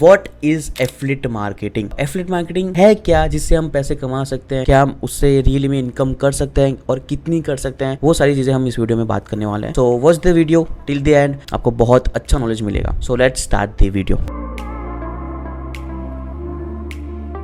What is affiliate marketing? Affiliate marketing है क्या, जिससे हम पैसे कमा सकते हैं, क्या हम उससे रियली में इनकम कर सकते हैं और कितनी कर सकते हैं, वो सारी चीजें हम इस वीडियो में बात करने वाले हैं। So watch the video till the end, आपको बहुत अच्छा नॉलेज मिलेगा। So let's start the video.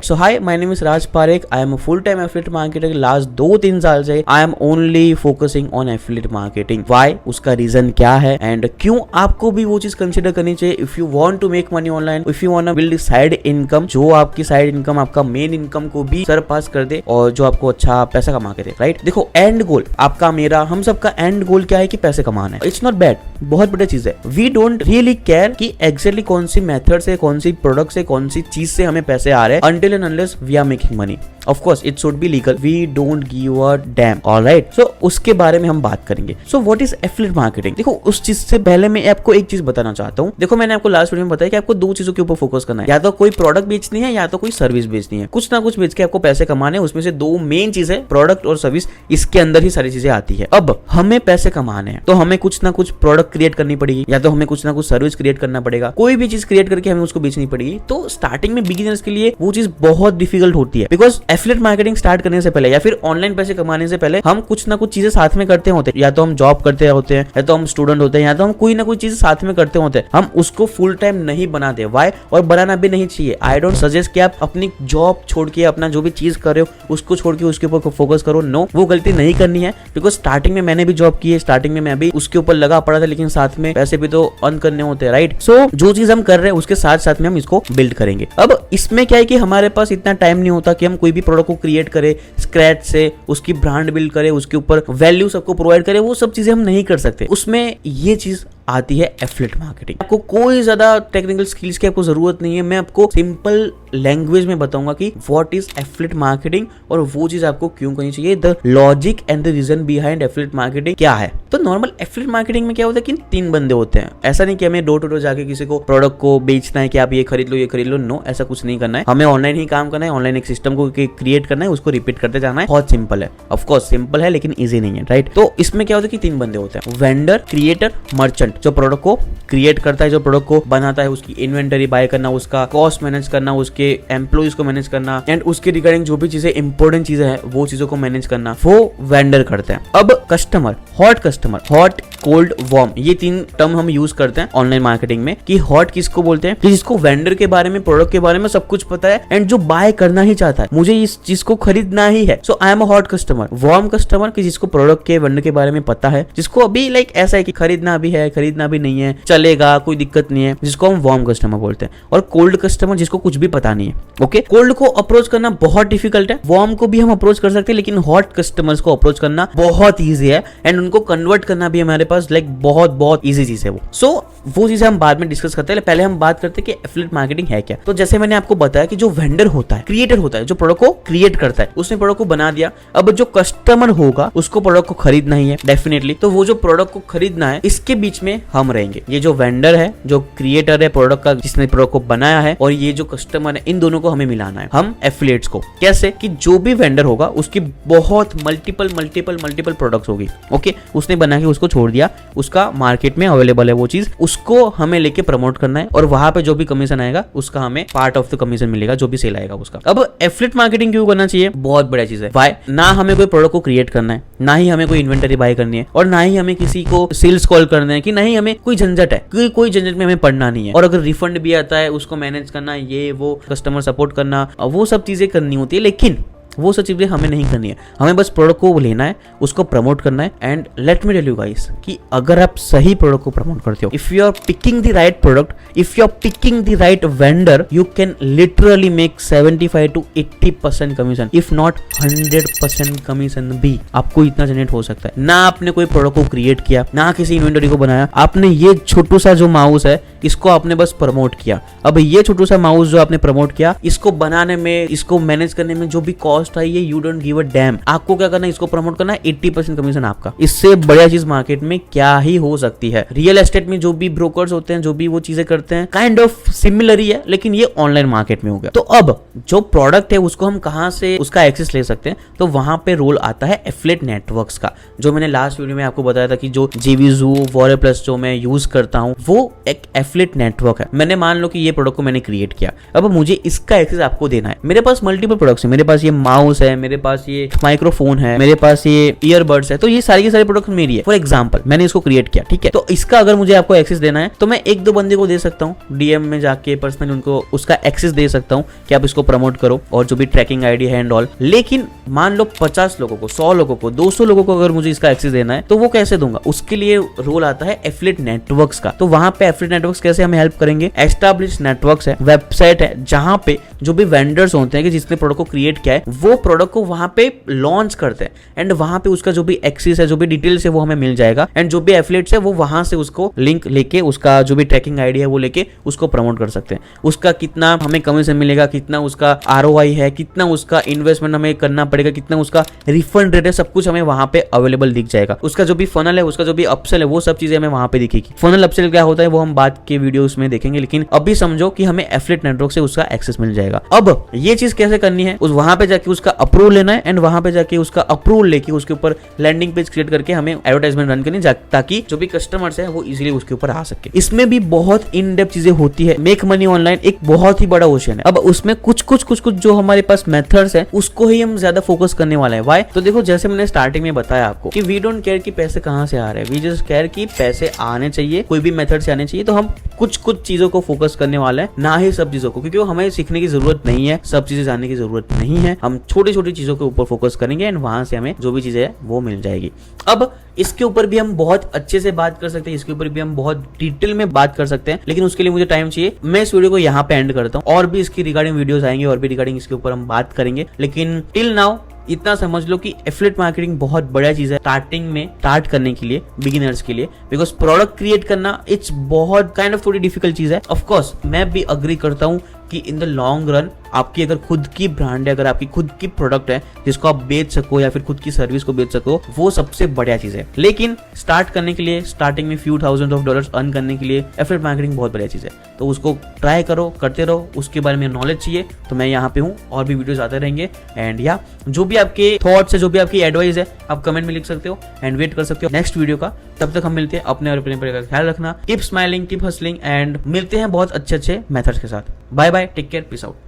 So hi, my name is Raj Parekh. I am a full-time affiliate marketer. Last 2-3 साल से I am only focusing on affiliate marketing. Why? उसका reason क्या है and क्यों आपको भी वो चीज कंसिडर करनी चाहिए if you want to make money online, if you want to build side income, जो आपकी साइड इनकम आपका मेन इनकम को भी सरपास कर दे और जो आपको अच्छा पैसा कमा के दे। राइट, देखो एंड गोल आपका, मेरा, हम सबका एंड गोल क्या है कि पैसे कमाना है। इट्स नॉट बैड, बहुत बड़ी चीज है। वी डोंट रियली केयर कि एग्जैक्टली कौन सी मेथड से, कौन सी प्रोडक्ट से, कौन सी चीज से हमें पैसे आ रहे हैं until and unless we are making money. Of course, it should be legal. We don't give a damn. Alright. So उसके बारे में हम बात करेंगे। So what is affiliate marketing? देखो, उस चीज से पहले मैं आपको एक चीज बताना चाहता हूँ। देखो, मैंने आपको लास्ट वीडियो में बताया कि आपको दो चीजों के ऊपर फोकस करना है, या तो कोई प्रोडक्ट बेचनी है या तो कोई सर्विस बेचनी है। कुछ ना कुछ बेच के आपको पैसे कमाने, उसमें से दो मेन चीज है, प्रोडक्ट और सर्विस। इसके अंदर ही सारी चीजें आती है। अब हमें पैसे कमाने हैं तो हमें कुछ ना कुछ प्रोडक्ट क्रिएट करनी पड़ेगी, या तो हमें कुछ ना कुछ सर्विस क्रिएट करना पड़ेगा। कोई भी चीज क्रिएट करके हमें उसको बेचनी पड़ेगी। तो स्टार्टिंग में बिगिनर्स के लिए वो चीज बहुत डिफिकल्ट होती है, बिकॉज एफिलिएट मार्केटिंग स्टार्ट करने से पहले या फिर ऑनलाइन पैसे कमाने से पहले हम कुछ ना कुछ चीजें साथ में करते होते हैं। या तो हम जॉब करते होते हैं, या तो हम स्टूडेंट होते हैं, या तो हम कोई ना कोई चीज साथ में करते होते हैं। हम उसको फुल टाइम नहीं बनाते। वाई? और बनाना भी नहीं चाहिए। आई डोंट सजेस्ट कि आप अपनी जॉब छोड़ के, अपना जो भी चीज कर रहे हो उसको छोड़ के उसके ऊपर फोकस करो। नो, वो गलती नहीं करनी है, बिकॉज स्टार्टिंग में मैंने भी जॉब की है, स्टार्टिंग में मैं भी उसके ऊपर लगा पड़ा था, लेकिन साथ में पैसे भी तो अर्न करने होते हैं। राइट, सो जो चीज हम कर रहे हैं उसके साथ साथ में हम इसको बिल्ड करेंगे। अब इसमें क्या है कि हमारे पास इतना टाइम नहीं होता कि हम कोई भी प्रोडक्ट को क्रिएट करें स्क्रैच से, उसकी ब्रांड बिल्ड करे, उसके ऊपर वैल्यू सबको प्रोवाइड करे। वो सब चीजें हम नहीं कर सकते। उसमें ये चीज आती है एफिलिएट मार्केटिंग। आपको कोई ज्यादा टेक्निकल स्किल्स की आपको जरूरत नहीं है। मैं आपको सिंपल लैंग्वेज में बताऊंगा कि व्हाट इज एफिलिएट मार्केटिंग और वो चीज आपको क्यों करनी चाहिए, the logic and the reason behind affiliate marketing क्या है। तो नॉर्मल एफिलिएट मार्केटिंग में क्या होता है कि 3 बंदे होते हैं। ऐसा नहीं कि हमें डोर टू डोर जाके किसी को प्रोडक्ट को बेचना है कि आप ये खरीद लो, ये खरीद लो। नो, ऐसा कुछ नहीं करना है। हमें ऑनलाइन ही काम करना है, ऑनलाइन एक सिस्टम को क्रिएट करना है, उसको रिपीट करते जाना है। बहुत सिंपल है। ऑफकोर्स सिंपल है लेकिन ईजी नहीं है। राइट, तो इसमें क्या होता है कि 3 बंदे होते हैं, वेंडर, क्रिएटर, मर्चेंट। जो प्रोडक्ट को क्रिएट करता है, जो प्रोडक्ट को बनाता है, उसकी इन्वेंटरी बाय करना, उसका कॉस्ट मैनेज करना, उसके एम्प्लॉइज को मैनेज करना एंड उसके रिगार्डिंग जो भी चीजें इंपॉर्टेंट चीजें हैं वो चीजों को मैनेज करना, वो वेंडर करते हैं। अब कस्टमर, हॉट, कोल्ड, वार्म, ये 3 टर्म हम यूज करते हैं ऑनलाइन मार्केटिंग में। कि हॉट किसको बोलते हैं कि जिसको वेंडर के बारे में, प्रोडक्ट के बारे में सब कुछ पता है एंड जो बाय करना ही चाहता है, मुझे इस चीज को खरीदना ही है। So I am a hot customer. Warm customer कि जिसको प्रोडक्ट के, वेंडर के बारे में पता है, जिसको अभी लाइक ऐसा है कि खरीदना भी है, खरीदना भी नहीं है, चलेगा, कोई दिक्कत नहीं है, जिसको हम वार्म कस्टमर बोलते हैं। और कोल्ड कस्टमर जिसको कुछ भी पता नहीं है। ओके, कोल्ड को अप्रोच करना बहुत डिफिकल्ट है। वार्म को भी हम अप्रोच कर सकते हैं, लेकिन हॉट कस्टमर्स को अप्रोच करना बहुत ईजी है एंड उनको कन्वर्ट करना भी हमारे पास लाइक बहुत ईजी चीज है वो। सो वो चीजें हम बाद में डिस्कस करते हैं। पहले हम बात करते हैं कि एफिलिएट मार्केटिंग है क्या। तो जैसे मैंने आपको बताया कि जो वेंडर होता है, क्रिएटर होता है, जो प्रोडक्ट को क्रिएट करता है, उसने प्रोडक्ट को बना दिया। अब जो कस्टमर होगा उसको प्रोडक्ट को खरीदना ही है डेफिनेटली। तो वो जो प्रोडक्ट को खरीदना है, इसके बीच में हम रहेंगे। ये जो वेंडर है, जो क्रिएटर है प्रोडक्ट का, जिसने प्रोडक्ट को बनाया है, और ये जो कस्टमर है, इन दोनों को हमें मिलाना है, हम एफिलिएट्स को। कैसे कि जो भी वेंडर होगा उसकी बहुत मल्टीपल प्रोडक्ट्स होगी। ओके, उसने बना के उसको छोड़ दिया, उसका मार्केट में अवेलेबल है वो चीज, उसको हमें लेके प्रमोट करना है और वहां पे जो भी कमीशन आएगा उसका हमें पार्ट ऑफ द कमीशन मिलेगा, जो भी सेल आएगा उसका। अब एफिलिएट मार्केटिंग क्यों करना चाहिए? बहुत बड़ा चीज है। वाई? ना हमें कोई प्रोडक्ट को क्रिएट करना है, ना ही हमें कोई इन्वेंटरी बाय करनी है, और ना ही हमें किसी को सेल्स कॉल करना है, कि ना ही हमें कोई झंझट है, कोई झंझट में हमें पड़ना नहीं है। और अगर रिफंड भी आता है उसको मैनेज करना, ये वो कस्टमर सपोर्ट करना, वो सब चीजें करनी होती है। लेकिन वो सब चीजें हमें नहीं करनी है। हमें बस प्रोडक्ट को लेना है, उसको प्रमोट करना है। And let me tell you guys कि अगर आप सही प्रोडक्ट को प्रमोट करते हो, if you are picking the right product, if you are picking the right vendor, you can literally make 75 to 80% commission, if not 100% commission भी आपको इतना जनरेट हो सकता है। ना आपने कोई प्रोडक्ट को क्रिएट किया, ना किसी इन्वेंटरी को बनाया, आपने ये छोटू सा जो माउस है इसको आपने बस प्रमोट किया। अब ये छोटू सा माउस जो आपने प्रमोट किया, इसको बनाने में, इसको मैनेज करने में जो भी कॉस्ट कॉस्ट आई है, you don't give a dam. आपको क्या करना है, इसको प्रमोट करना है, 80% कमीशन आपका। इससे बढ़िया चीज मार्केट में क्या ही हो सकती है। रियल एस्टेट में जो भी ब्रोकर्स होते हैं, जो भी वो चीजें करते हैं, काइंड ऑफ सिमिलर ही है, लेकिन ये ऑनलाइन मार्केट में हो गया। तो अब जो प्रोडक्ट है उसको हम कहां से उसका एक्सेस ले सकते हैं, तो वहां पे रोल आता है एफिलिएट नेटवर्क्स का। जो मैंने लास्ट वीडियो में आपको बताया था कि जो JVZoo, वॉरे प्लस जो मैं यूज करता हूं, वो एक एफिलिएट नेटवर्क है। मैंने मान लो कि ये प्रोडक्ट को मैंने क्रिएट किया, अब मुझे इसका एक्सेस आपको देना है। मेरे पास मल्टीपल प्रोडक्ट्स है, मेरे पास ये माउस है, मेरे पास ये माइक्रोफोन है, मेरे पास ये ईयरबड्स है, तो ये सारी की सारी प्रोडक्ट मेरी है। फॉर एग्जांपल मैंने इसको क्रिएट किया, ठीक है, तो इसका अगर मुझे आपको एक्सेस देना है तो मैं एक दो बंदे को दे सकता हूँ, DM में जाके पर्सनली उनको उसका एक्सेस दे सकता हूँ कि आप इसको प्रमोट करो और जो भी ट्रैकिंग आईडी है एंड ऑल। लेकिन मान लो 50 लोगों को, 100 लोगों को, 200 लोगों को अगर मुझे इसका एक्सेस देना है तो वो कैसे दूंगा? उसके लिए रोल आता है एफिलिएट नेटवर्क्स का। तो वहां पे एफिलिएट नेटवर्क्स कैसे हमें हेल्प करेंगे? एस्टैब्लिश नेटवर्क्स है, वेबसाइट है, जहां पे जो भी वेंडर्स होते हैं कि जिसने प्रोडक्ट को क्रिएट किया है, वो प्रोडक्ट को वहां पे लॉन्च करते हैं एंड वहां पे उसका जो भी एक्सेस है, जो भी डिटेल्स है, वो हमें मिल जाएगा एंड जो भी एफिलिएट्स है वो वहां से उसको लिंक लेके, उसका जो भी ट्रैकिंग आईडी है वो लेके उसको प्रमोट कर सकते हैं। उसका कितना हमें कमीशन मिलेगा, कितना उसका ROI है, कितना उसका इन्वेस्टमेंट हमें करना पड़ेगा, कितना उसका रिफंड रेट है, सब कुछ हमें वहां पे अवेलेबल दिख जाएगा। उसका जो भी फनल है, उसका जो भी अपसेल है, वो सब चीजें हमें वहां पे दिखेगी। फनल अपसेल क्या होता है वो हम बाद के वीडियोस में देखेंगे, लेकिन अभी समझो कि हमें एफिलिएट नेटवर्क से उसका एक्सेस मिल जाएगा। अब ये चीज कैसे करनी है, उस वहां पे जाके उसका अप्रूवल लेना है एंड वहां पे जाके उसका अप्रूवल लेके उसके ऊपर लैंडिंग पेज क्रिएट करके हमें एडवर्टाइजमेंट रन करनी, ताकि जो भी कस्टमर्स है वो इजीली उसके ऊपर आ सके। इसमें भी बहुत इन डेप्थ चीजें होती है। मेक मनी ऑनलाइन एक बहुत ही बड़ा ओशन है। अब उसमें कुछ जो हमारे पास मेथड्स है उसको ही हम ज्यादा फोकस करने वाले हैं। व्हाई? तो देखो, जैसे मैंने स्टार्टिंग में बताया आपको कि वी डोंट केयर कि पैसे कहां से आ रहे हैं, वी जस्ट केयर कि पैसे आने चाहिए, कोई भी मेथड से आने चाहिए। तो हम कुछ चीजों को फोकस करने वाले हैं, ना ही सब चीजों को, क्योंकि हमें सीखने की जरूरत नहीं है, सब चीजें जानने की जरूरत नहीं है। हम छोटी छोटी चीजों के ऊपर फोकस करेंगे एंड वहां से हमें जो भी चीजें है वो मिल जाएगी। अब इसके ऊपर भी हम बहुत अच्छे से बात कर सकते हैं, इसके ऊपर भी हम बहुत डिटेल में बात कर सकते हैं, लेकिन उसके लिए मुझे टाइम चाहिए। मैं इस वीडियो को यहाँ पे एंड करता हूँ, और भी इसकी रिगार्डिंग वीडियोस आएंगे और भी रिगार्डिंग इसके ऊपर हम बात करेंगे। लेकिन टिल नाउ इतना समझ लो कि एफिलिएट मार्केटिंग बहुत बढ़िया चीज है स्टार्टिंग में, स्टार्ट करने के लिए, बिगिनर्स के लिए। बिकॉज प्रोडक्ट क्रिएट करना इट्स बहुत काइंड ऑफ थोड़ी डिफिकल्ट चीज है। ऑफ कोर्स मैं भी अग्री करता हूँ कि इन द लॉन्ग रन आपकी अगर खुद की ब्रांड है, अगर आपकी खुद की प्रोडक्ट है जिसको आप बेच सको या फिर खुद की सर्विस को बेच सको, वो सबसे बढ़िया चीज है। लेकिन स्टार्ट करने के लिए, स्टार्टिंग में few thousand of dollars earn करने के लिए एफिलिएट मार्केटिंग बहुत बढ़िया चीज है। तो उसको ट्राई करो, करते रहो। उसके बारे में नॉलेज चाहिए तो मैं यहाँ पे हूँ, और भी वीडियोस आते रहेंगे। एंड या जो भी आपके थॉट्स है, जो भी आपकी एडवाइस है, आप कमेंट में लिख सकते हो एंड वेट कर सकते हो नेक्स्ट वीडियो का। तब तक हम मिलते हैं। अपने और अपने परिवार का ख्याल रखना। Keep smiling, keep hustling and मिलते हैं बहुत अच्छे मेथड्स के साथ। Bye bye, take care, peace out.